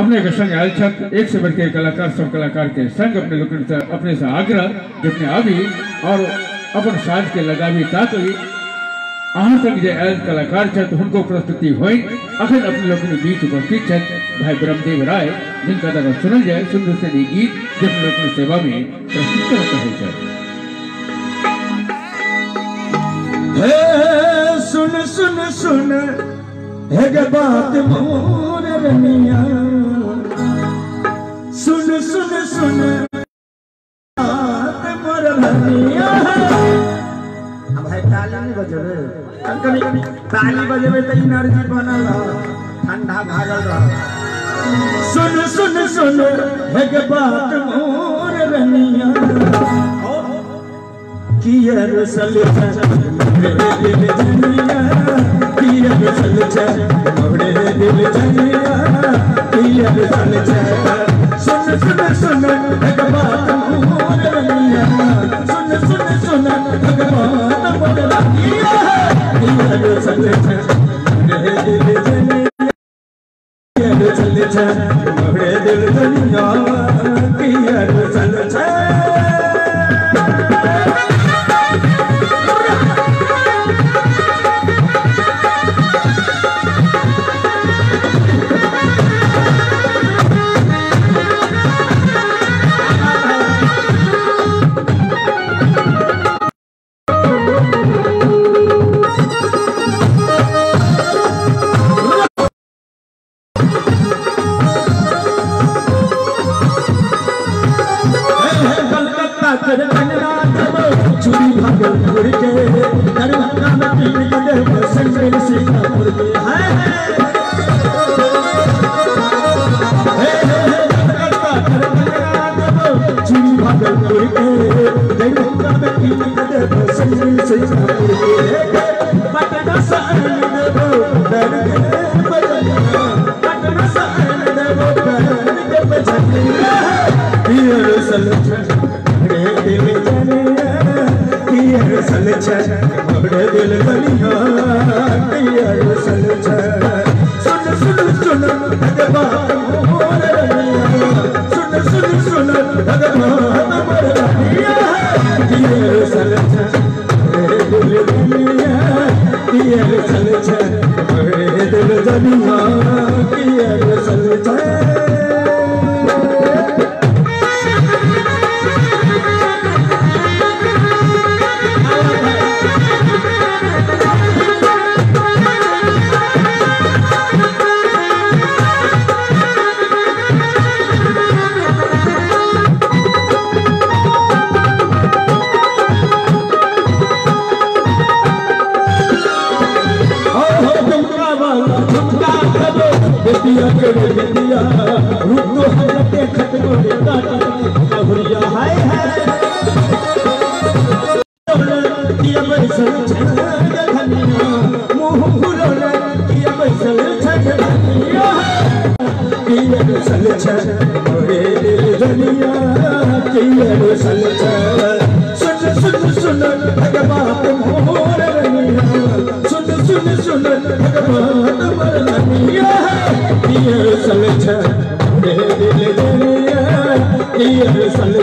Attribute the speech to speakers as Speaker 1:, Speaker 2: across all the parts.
Speaker 1: अपने के संग आयल छत एक से बढ़ के कलाकार सब कलाकार के संग अपने से आग्रह जितने आवी और अपन साज के लगावी ताकि अहाँ तक जे आयल कलाकार छत उनको प्रस्तुति होई अखन अपने लोग के बीच उपस्थित छत भाई ब्रह्मदेव राय जिनका द्वारा सुनल जाए सुंदर से गीत जो अपने लोग सेवा में प्रस्तुत करता है छत।
Speaker 2: सुन सुन सुन है बात मोर रनिया सुन सुन सुन बात मोर रनिया। भाई ताली नहीं बजेबे कभी ताली बजेबे तो एनर्जी बनल ठंडा भागल रह। सुन सुन सुन है बात मोर रनिया किया रसल मोरे दिल जनिया किया रसल मोरे दिल जनिया किया रसल सुन सुन सुन एक बात मोर रनिया सुन सुन सुन एक बात मोर रनिया किया रसल मोरे दिल जनिया किया रसल मोरे दिल जनिया किया रसल चूड़ी भागलपुर के दरभंगा में पीन के देव संगल सिंगापुर के चूड़ी भागलपुर के दरभंगा में पीन के देव संगल सिंगापुर के पटना साल देव दरगे बजनिया पटना साल देव दरगे बजनिया ये रसल रे दिल जनिया किया रसल मोरे दिल जनिया किया रसल सुन सुन सुन बात मोर रनिया सुन सुन सुन बात मोर रनिया किया रसल मोरे दिल जनिया किया रसल मोरे दिल जनिया किया रसल बिटिया के बिटिया रूप तो हलते खत्म बेटा बहुरिया हाय हाय किया बैसल धनिया मुंह फुलोल किया बैसल धनिया किया बैसल मोरे दिल धनिया किया बैसल सुन सुन सुन बात मोर रनिया सुन सुन सुन बात मोर रनिया किया रसल मोरे दिल जनिया किया रसल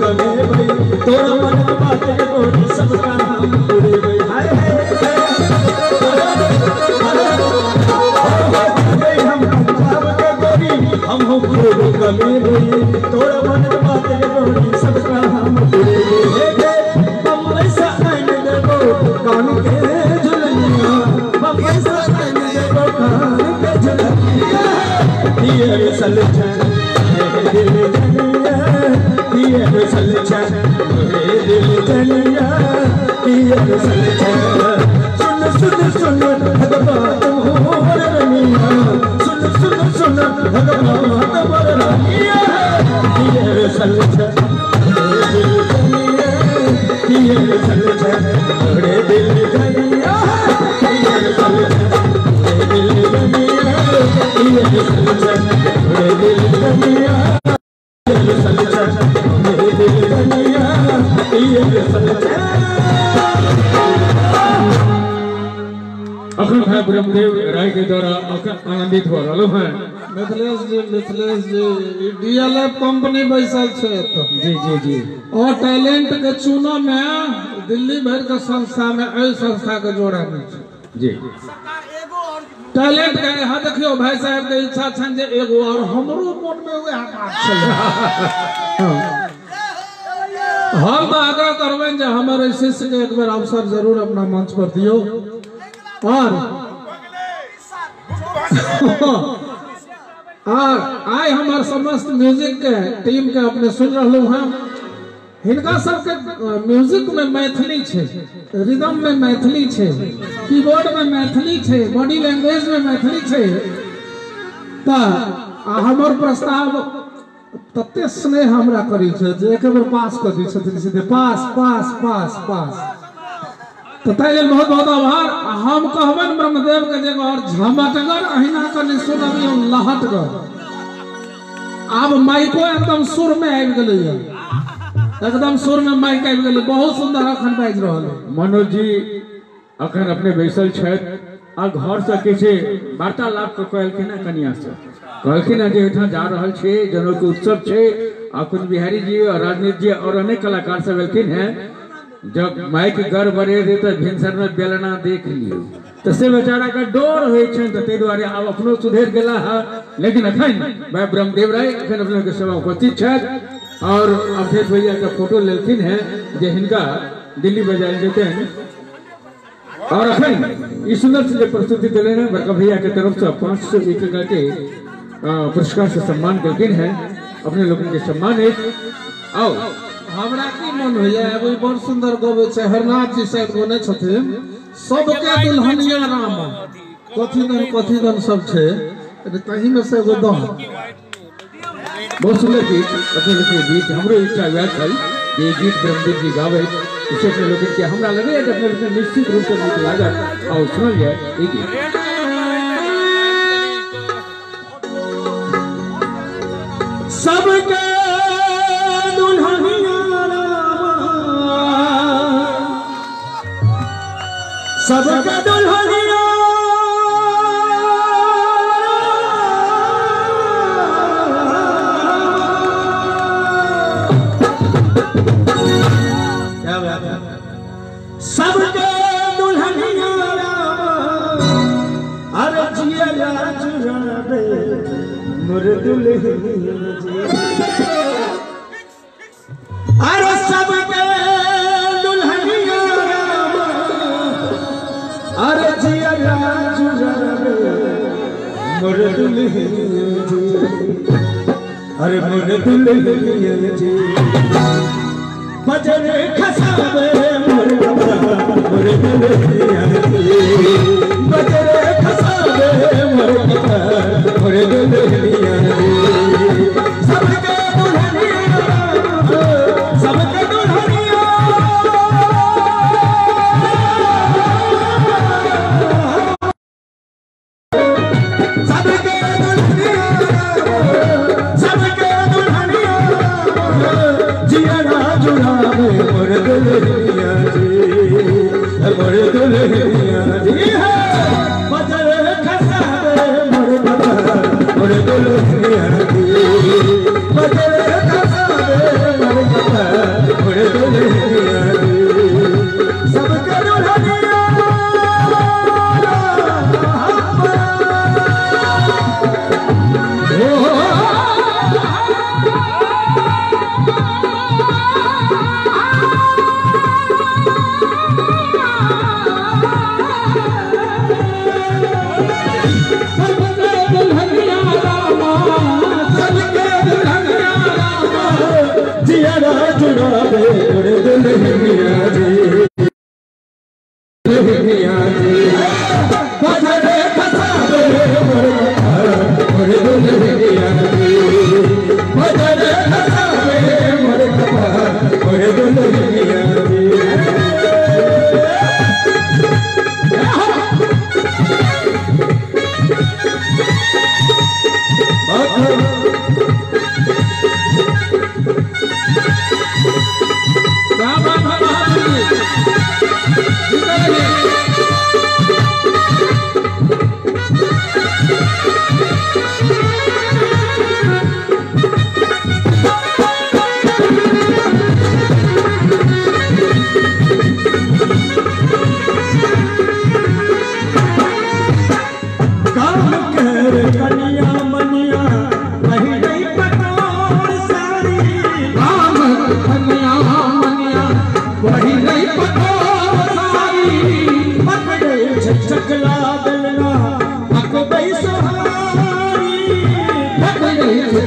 Speaker 2: तोरा मन बात गोरी सबका नाम पूरे गई हाय हम पंजाब के गोरी हम हो खूब कमे गई तोरा मन बात गोरी सबका नाम पूरे गई बम्बई से आने देबो कान के झुलनिया बम्बई से आने देबो कान के झुलनिया ये रसल दिल जनिया ये रसल मोरे दिल जनिया ये रसल सुन सुन सुन बात मोर रनिया सुन सुन सुन दुनिया ये सलचन मेरे दिल दुनिया ये सलचन मेरे दिल दुनिया ये सलचन।
Speaker 1: अखंड भाई ब्रह्मदेव राय के द्वारा आनंदित हो रहा है।
Speaker 3: मिथिलेश जी डीएलएफ कंपनी बैसल छे तो
Speaker 1: जी जी जी
Speaker 3: और टैलेंट के चुनो में दिल्ली भर के संस्था में एहि संस्था के जोड़ा में
Speaker 1: जी
Speaker 3: टैलेंट के यहाँ देखियो भाई साहब के इच्छा छन जे एगो और हमरो मन में वह बात छले। हम तो आग्रह करबेन जे हमारे शिष्य के एक बार अवसर जरूर अपना मंच पर दियो और आज हमारे समस्त म्यूजिक के टीम के अपने सुन रहे हैं। हिनका सबके म्यूजिक में मैथिली छे, रिदम में मैथिली छे, कीबोर्ड में मैथिली छे, बॉडी लैंग्वेज में मैथिली छे। ता हमर प्रस्ताव तते स्नेह हमरा करी छे जे एक बार पास कर दी छथिन सीधे पास पास पास पास। तो ताइले बहुत बहुत आभार। हम कहबन ब्रह्मदेव के जगह और झमटगर अहिना कने सुनबियो लहटगर। अब माइको एकदम सुर में आबि गेलै, एकदम सुर में माइक आबि गेलै, बहुत सुंदर अखन बाजि रहल है।
Speaker 1: मनोज जी अखन अपने बैसल छथि आ घर से किछु वार्तालाप कहलखिन है कनिया से, कहलखिन है जे एहिठाम जा रहल छै जनौ के उत्सव छै आ कुंज बिहारी जी और राजनीति जी और अनेक कलाकार सब एलखिन है। जब माइक गर बढ़े रहे तो भिनसर में बेलना देख लियो तो से बेचारा का डर होय छै त तै दुआरे आब अपनो सुधर गेला है। लेकिन अखन भाई ब्रह्मदेव राय अखन अपने के सेवा उपस्थित छथि और अवधेश भैया का फोटो लेलखिन है जे हिनका दिल्ली बजायल जेतन। और अखन ई सुंदर से प्रस्तुति देले हैं बड़का भैया के तरफ से 501 टका के पुरस्कार से सम्मान केलखिन है। अपने लोगन के सम्मान है। आओ
Speaker 3: हमरा की मन होइए एगो बहुत सुंदर गबै छै हरनाथ जी साहब गोने छथिन सबके दुल्हनिया राम कथी दन सब छै तही में से एगो दम
Speaker 1: बहुत सुंदर गीत अपने लोग के गीत हमरो इच्छा हुआ था ये गीत ब्रह्मदेव जी गावे इसे अपने लोग के हमरा लगे है अपने लोग निश्चित रूप से नीक लागत और सुनल जाए ये गीत।
Speaker 2: सबके सबके दुल्हनिया क्या बात है। सबके दुल्हनिया अरे जिया चुरावे मोर दुल्हनिया अरे सबके दुल्हनिया अरे जिया चुरावे मोर दुल्हनिया अरे मोर दुल्हनिया जी बजर खसावे मोर दुल्हनिया जी बजर खसावे मोर दुल्हनिया जी सबके दुल्हनिया सबके दुल्हनिया मोर दुल्हनिया जी है बजर खसावे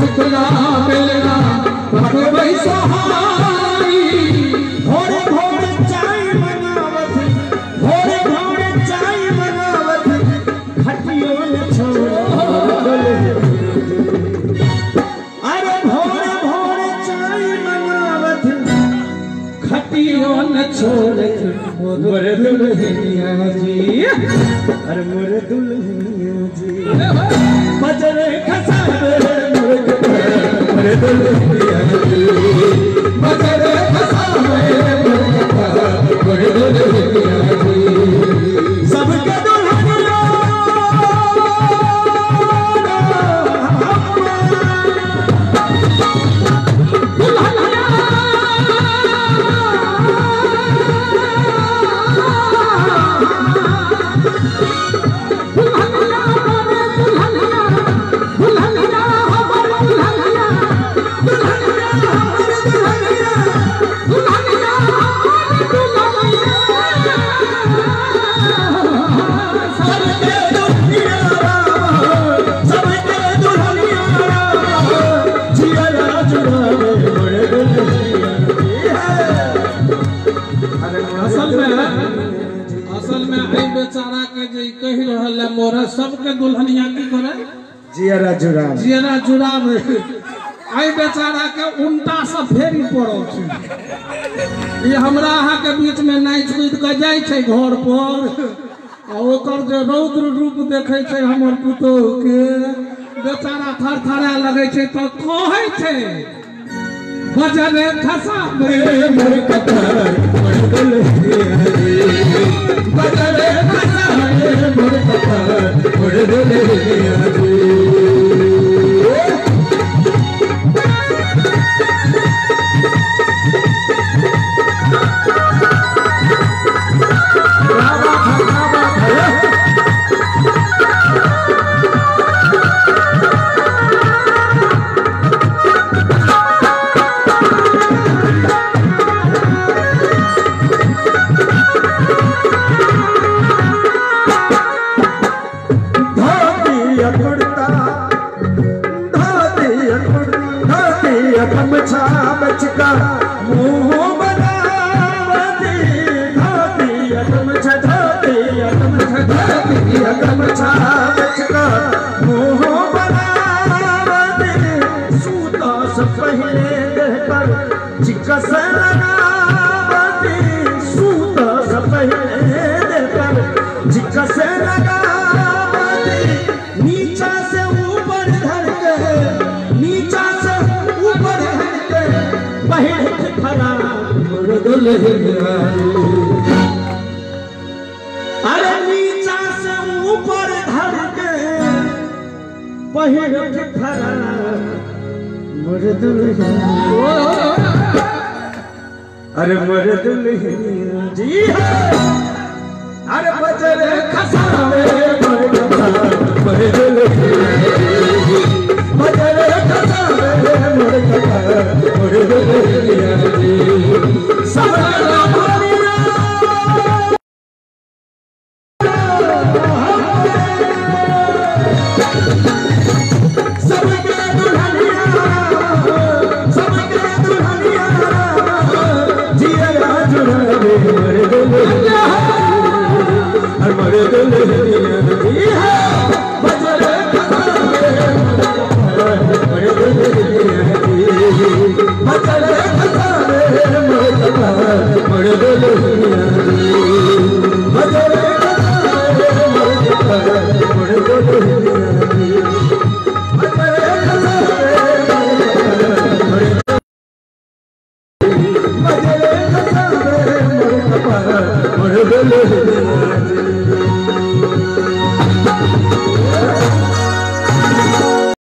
Speaker 3: ठुकरा बेलना पक वही सहारी
Speaker 2: भोरे भोरे चाय बनावत भोरे भोरे चाय बनावत खटियो न छोड़ अरे भोरे भोरे चाय बनावत
Speaker 3: खटियो न छोड़ मोर दुल्हनिया जी
Speaker 2: अरे मोर दुल्हनिया जी बजरे खसावे मोर दुल्हनिया जी
Speaker 3: बजरे खसावे मोर दुल्हनिया जी
Speaker 2: सबके दुल्हनिया
Speaker 3: असल में आई बेचारा के जे कहि रहल है मोरा सबके दुल्हनिया की करे
Speaker 2: जियरा जुराम
Speaker 3: जियरा जुराम आई बेचारा के उल्टा से फेरी पड़ल छै ये हमरा अहाँ के बीच में नाच कूद के जाय छै घर पर आ ओकर जे रौद्र रूप देखे छै हमर पुतोह के बेचारा थरथरा लगे छै तो कहै छै बजरे खसावे
Speaker 2: मोर कपार मोर दुल्हनिया जी
Speaker 3: बजरे खसावे
Speaker 2: मोर कपार मोर दुल्हनिया जी गमछा बचका मुंह बनावती धोती गमछा धोती गमछा बचका मुंह बनावती सूता से पहले देह पर चिकस लगावती सूता से पहले देह पर चिकस लगावती नीचा से ऊपर धर के नीचा से ऊपर धर के पहले खड़ा मोर दुल्हनिया अरे नीचा से ऊपर धर के पहले खड़ा मोर दुल्हनिया अरे मोर दुल्हनिया जी अरे बजरे खसावे मोर कपार मोर दुल्हनिया बजरे खसावे मोर कपार मोर दुल्हनिया जी सबके दुल्हनिया जिया जुड़ावे मोर दुल्हनिया मोर दुल्हनिया जी बजरे खसावे मोर दुल्हनिया जी बजरे खसावे मोर कपार मोर दुल्हनिया जी बजरे खसावे मोर कपार मोर दुल्हनिया जी बजरे खसावे मोर कपार मोर दुल्हनिया